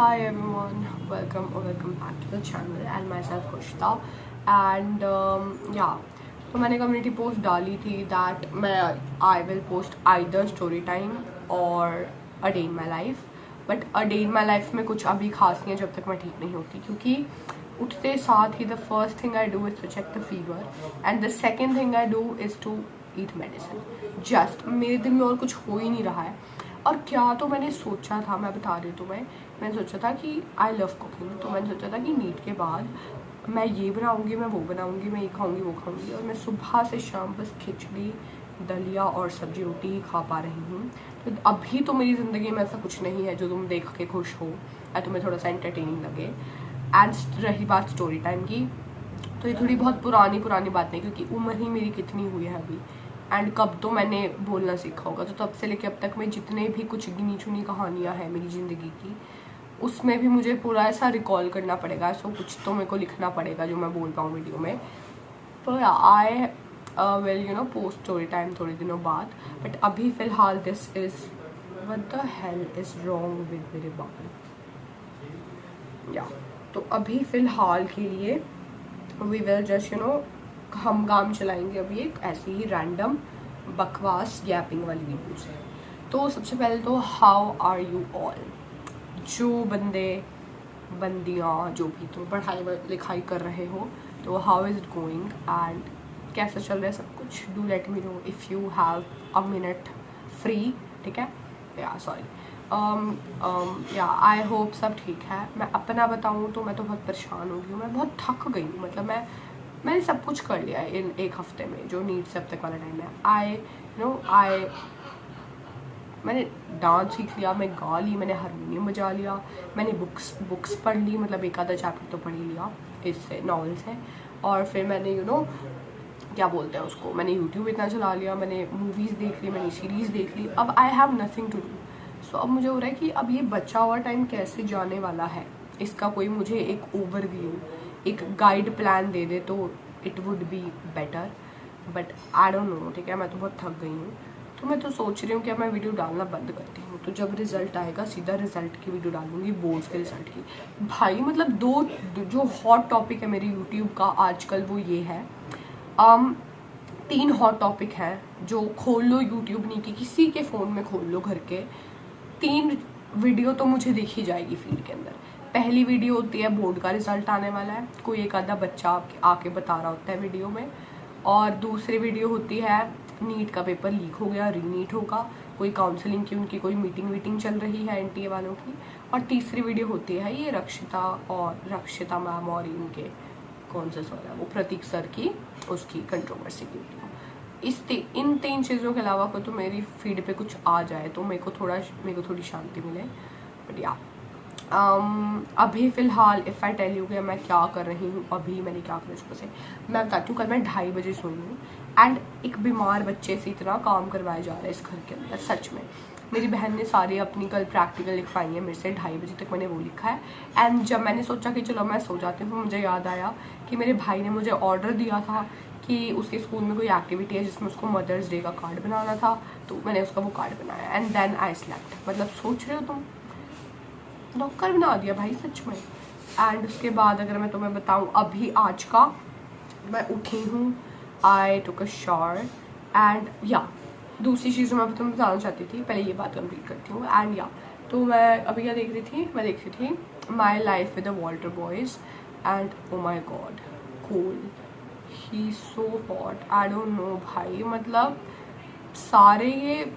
Hi everyone, welcome back to the channel and myself Khushta and yeah, तो मैंने community post डाली थी that I will post either story time or a day in my life, but a day in my life में कुछ अभी खास नहीं है जब तक मैं ठीक नहीं होती, क्योंकि उठते साथ ही the first thing I do is to check the fever and the second thing I do is to eat medicine. Just मेरे दिल में और कुछ हो ही नहीं रहा है. और क्या तो मैंने सोचा था, मैं बता रही हूँ तुम्हें, मैंने सोचा था कि आई लव कुकिंग, तो मैंने सोचा था कि नीट के बाद मैं ये बनाऊँगी, मैं वो बनाऊँगी, मैं ये खाऊँगी वो खाऊँगी, और मैं सुबह से शाम बस खिचड़ी दलिया और सब्जी रोटी ही खा पा रही हूँ. तो अभी तो मेरी ज़िंदगी में ऐसा कुछ नहीं है जो तुम देख के खुश हो या तुम्हें थोड़ा सा एंटरटेनिंग लगे. एंड रही बात स्टोरी टाइम की, तो ये थोड़ी बहुत पुरानी बात नहीं, क्योंकि उम्र ही मेरी कितनी हुई है अभी, एंड कब तो मैंने बोलना सीखा होगा. तो तब से लेके अब तक में जितने भी कुछ गिनी चुनी कहानियाँ हैं मेरी ज़िंदगी की, उसमें भी मुझे पूरा ऐसा रिकॉल करना पड़ेगा. सो कुछ तो मेरे को लिखना पड़ेगा जो मैं बोल पाऊँ वीडियो में. तो I will post story time थोड़े दिनों बाद, बट अभी फ़िलहाल this is what the hell is wrong with मेरे बाल. या तो अभी फ़िलहाल के लिए वी विल जस्ट हम काम चलाएंगे अभी एक ऐसी ही रैंडम बकवास गैपिंग वाली वीडियो से. तो सबसे पहले तो हाउ आर यू ऑल, जो बंदे बंदियाँ जो भी तुम पढ़ाई लिखाई कर रहे हो, तो how is it going and कैसा चल रहा है सब कुछ. Do let me know if you have a minute free. ठीक है, या सॉरी या आई होप सब ठीक है. मैं अपना बताऊँ तो मैं तो बहुत परेशान हो गई हूँ, मैं बहुत थक गई हूँ. मतलब मैंने सब कुछ कर लिया है इन एक हफ्ते में, जो नीट से अब तक वाला टाइम है. मैंने डांस सीख लिया, मैं गा ली, मैंने हारमोनियम बजा लिया, मैंने बुक्स पढ़ ली, मतलब एक आधा चैप्टर तो पढ़ ही लिया इससे नॉवल से. और फिर मैंने क्या बोलते हैं उसको, मैंने यूट्यूब इतना चला लिया, मैंने मूवीज़ देख ली, मैंने सीरीज़ देख ली. अब I have nothing to do. So अब मुझे हो रहा है कि अब ये बचा हुआ टाइम कैसे जाने वाला है, इसका कोई मुझे एक ओवरव्यू, एक गाइड प्लान दे दे तो it would be better, but I don't no. ठीक है, मैं तो बहुत थक गई हूँ. तो मैं तो सोच रही हूँ कि अब मैं वीडियो डालना बंद करती हूँ. तो जब रिजल्ट आएगा सीधा रिजल्ट की वीडियो डालूंगी, बोर्ड्स के रिजल्ट की. भाई मतलब दो जो हॉट टॉपिक है मेरे यूट्यूब का आजकल वो ये है, 3 हॉट टॉपिक हैं जो खोल लो यूट्यूब नहीं कि किसी के फ़ोन में खोल लो घर के, 3 वीडियो तो मुझे देखी जाएगी फीड के अंदर. पहली वीडियो होती है बोर्ड का रिजल्ट आने वाला है, कोई एक आधा बच्चा आके बता रहा होता है वीडियो में. और दूसरी वीडियो होती है नीट का पेपर लीक हो गया, रीनीट होगा, कोई काउंसलिंग की उनकी कोई मीटिंग चल रही है एनटीए वालों की. और तीसरी वीडियो होती है ये रक्षिता मैम और इनके कौन सा सर है वो, प्रतीक सर की, उसकी कंट्रोवर्सी की वीडियो. इन 3 चीज़ों के अलावा कोई तो मेरी फीड पे कुछ आ जाए तो मेरे को थोड़ी शांति मिले. बट या अभी फ़िलहाल इफ़ आई टेल यू कि मैं क्या कर रही हूँ, अभी मैंने क्या करा सुबह से, मैं बताती हूँ. कल मैं 2:30 बजे सोई हूँ एंड एक बीमार बच्चे से इतना काम करवाया जा रहा है इस घर के अंदर. सच में मेरी बहन ने सारी अपनी कल प्रैक्टिकल लिखवाई है मेरे से, 2:30 बजे तक मैंने वो लिखा है. एंड जब मैंने सोचा कि चलो मैं सो जाती हूँ, मुझे याद आया कि मेरे भाई ने मुझे ऑर्डर दिया था कि उसके स्कूल में कोई एक्टिविटी है जिसमें उसको मदर्स डे का कार्ड बनाना था, तो मैंने उसका वो कार्ड बनाया एंड देन आई स्लेप्ट. मतलब सोच रहे हो तुम, नौकर बना दिया भाई सच में. एंड उसके बाद अगर मैं तुम्हें बताऊँ अभी आज का, मैं उठी हूँ, आई टुक अ शावर एंड या दूसरी चीज़ मैं तुम्हें बताना चाहती थी, पहले ये बात कंप्लीट करती हूँ. एंड या तो मैं अभी क्या देख रही थी, मैं देख रही थी my life with the Walter boys and oh my God cool, he so hot. I don't know भाई, मतलब सारे ये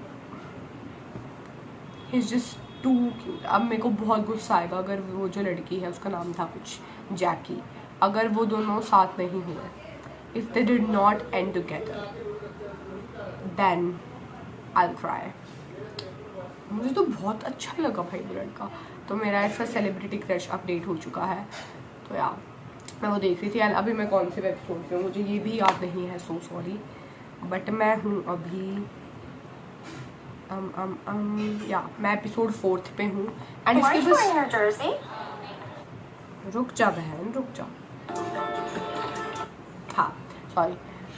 इज जस्ट टू क्यूट. अब मेरे को बहुत गुस्सा आएगा अगर वो जो लड़की है उसका नाम था कुछ जैकी, अगर वो दोनों साथ नहीं हुए, if they did not end together, then I will cry. मुझे तो बहुत अच्छा लगा भाई वो लड़का, तो मेरा ऐसा सेलिब्रिटी क्रश अपडेट हो चुका है. तो यार मैं वो देख रही थी. एंड अभी मैं कौन से एपिसोड पे हूँ मुझे ये भी याद नहीं है, सो सॉरी, बट मैं हूँ अभी या मैं एपिसोड 4 पे हूँ. एंड इसके बस रुक जा बहन रुक जा, हाँ सॉरी.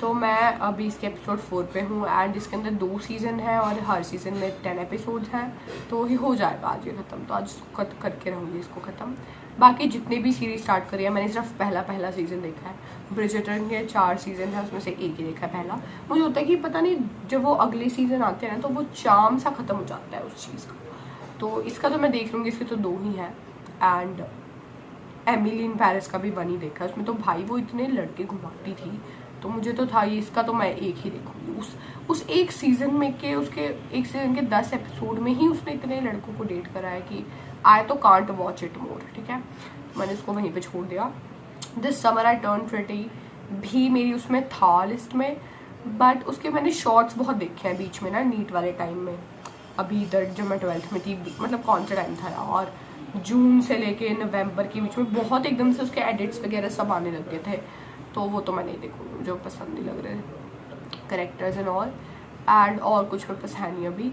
तो मैं अभी इसके एपिसोड 4 पे हूँ एंड इसके अंदर 2 सीज़न है और हर सीज़न में 10 एपिसोड्स हैं, तो ये हो जाएगा आज ये ख़त्म। तो आज इसको करके रहूँगी इसको ख़त्म। बाकी जितने भी सीरीज स्टार्ट करी है मैंने सिर्फ पहला सीज़न देखा है। ब्रिजर्टन के 4 सीज़न है, उसमें से एक ही देखा है पहला। मुझे होता है कि पता नहीं जब वो अगले सीज़न आते हैं ना तो वो चार्म सा ख़त्म हो जाता है उस चीज़ का। तो इसका तो मैं देख लूँगी, इसके तो 2 ही हैं। एंड एमिली इन पेरिस का भी 1 ही देखा है, उसमें तो भाई वो इतने लड़के घुमाती थी, तो मुझे तो था ये इसका तो मैं एक ही देखूँगी। उस एक सीज़न में के उसके एक सीज़न के 10 एपिसोड में ही उसने इतने लड़कों को डेट करा है कि आई तो कांट वॉच इट मोर। ठीक है, मैंने उसको वहीं पे छोड़ दिया। This summer I turn pretty भी मेरी उसमें था लिस्ट में, बट उसके मैंने शॉर्ट्स बहुत देखे हैं बीच में ना, नीट वाले टाइम में। अभी इधर जब मैं 12th में थी, मतलब कौन सा टाइम था यार, जून से लेके नवंबर के बीच में बहुत एकदम से उसके एडिट्स वगैरह सब आने लग गए थे, तो वो तो मैं नहीं देखूँगी, जो पसंद नहीं लग रहे करेक्टर्स एंड ऑल। एंड और कुछ मेरे पास है नहीं अभी।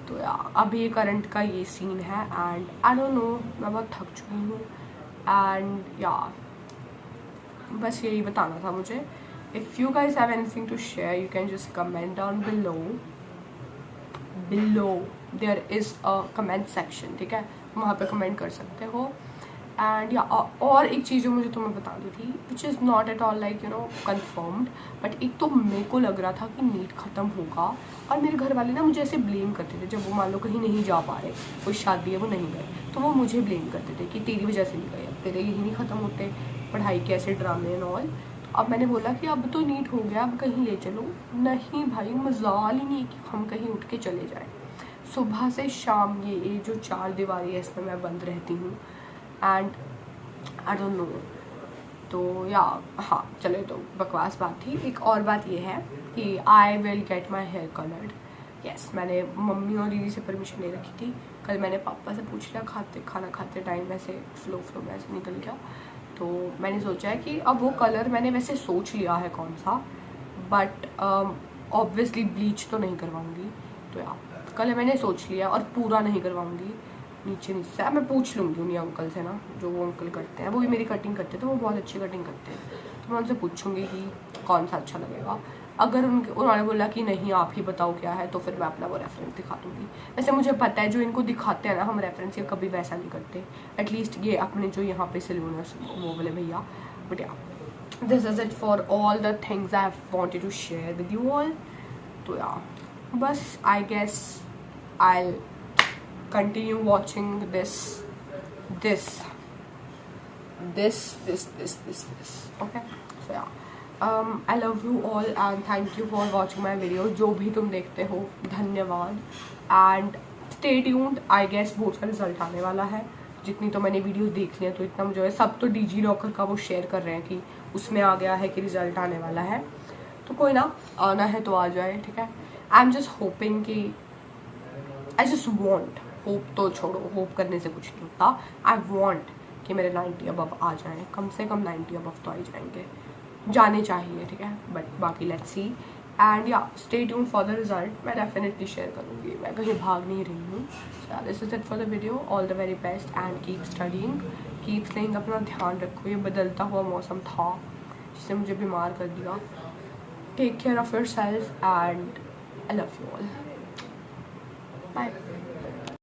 तो अभी करंट का ये सीन है एंड आई डोंट नो, मैं बहुत थक चुकी हूँ। एंड या बस यही बताना था मुझे। If you guys have anything to share you can just comment down below there is a comment section. ठीक है, वहाँ पे कमेंट कर सकते हो। एंड या और एक चीज़ जो मुझे तुम्हें बतानी थी which is not at all like you know confirmed, but एक तो मेरे को लग रहा था कि नीट ख़त्म होगा और मेरे घर वाले ना मुझे ऐसे ब्लेम करते थे जब वो मान लो कहीं नहीं जा पा रहे, कोई शादी है वो नहीं गए, तो वो मुझे ब्लेम करते थे कि तेरी वजह से नहीं गए, अब तेरे यही नहीं ख़त्म होते पढ़ाई के ऐसे ड्रामे एंड ऑल। तो अब मैंने बोला कि अब तो नीट हो गया, अब कहीं ले चलो। नहीं भाई, मजाल ही नहीं है कि हम कहीं उठ के चले जाएँ। सुबह से शाम ये जो 4 दीवारी है इसमें मैं बंद रहती हूँ एंड आई डोंट नो। तो या हाँ चलो, तो बकवास बात थी। एक और बात ये है कि I will get my hair coloured. Yes, मैंने मम्मी और दीदी से परमिशन ले रखी थी। कल मैंने पापा से पूछ लिया, खाना खाते टाइम ऐसे फ्लो में ऐसे निकल गया, तो मैंने सोचा है कि अब वो कलर मैंने वैसे सोच लिया है कौन सा, बट ऑब्वियसली ब्लीच तो नहीं करवाऊँगी। तो या कल मैंने सोच लिया और पूरा नहीं करवाऊँगी, नीचे से। मैं पूछ लूँगी उन्हीं अंकल से ना, जो वो अंकल करते हैं, वो भी मेरी कटिंग करते थे, वो बहुत अच्छी कटिंग करते हैं, तो मैं उनसे पूछूंगी कि कौन सा अच्छा लगेगा। अगर उन्होंने बोला कि नहीं आप ही बताओ क्या है, तो फिर मैं अपना वो रेफरेंस दिखा दूँगी। वैसे मुझे पता है जो इनको दिखाते हैं ना हम रेफरेंस, ये कभी वैसा नहीं करते, एटलीस्ट ये अपने जो यहाँ पे सैलून है वो वाले भैया। But yeah this is it for all the things I have wanted to share with you all. तो या बस I guess I continue watching this okay, so yeah I love you all and thank you for watching my video। जो भी तुम देखते हो धन्यवाद and stay tuned। I guess boards का result आने वाला है, जितनी तो मैंने वीडियो देख लिया तो इतना मुझे सब तो डिजी लॉकर का वो शेयर कर रहे हैं कि उसमें आ गया है कि रिजल्ट आने वाला है, तो कोई ना, आना है तो आ जाए। ठीक है, आई एम जस्ट होपिंग कि आई जस्ट वॉन्ट, होप तो छोड़ो, होप करने से कुछ नहीं होता। आई वॉन्ट कि मेरे 90 अबव आ जाएँ, कम से कम 90 अबव तो आ ही जाएंगे, जाने चाहिए। ठीक है, बट बाकी लेट्स सी एंड या stay tuned for the result. मैं डेफिनेटली शेयर करूँगी, मैं कहीं भाग नहीं रही हूँ। So this is it for the video. All the very best and keep studying, keep staying. अपना ध्यान रखो, ये बदलता हुआ मौसम था जिसने मुझे बीमार कर दिया। Take care of yourself and I love you all, bye.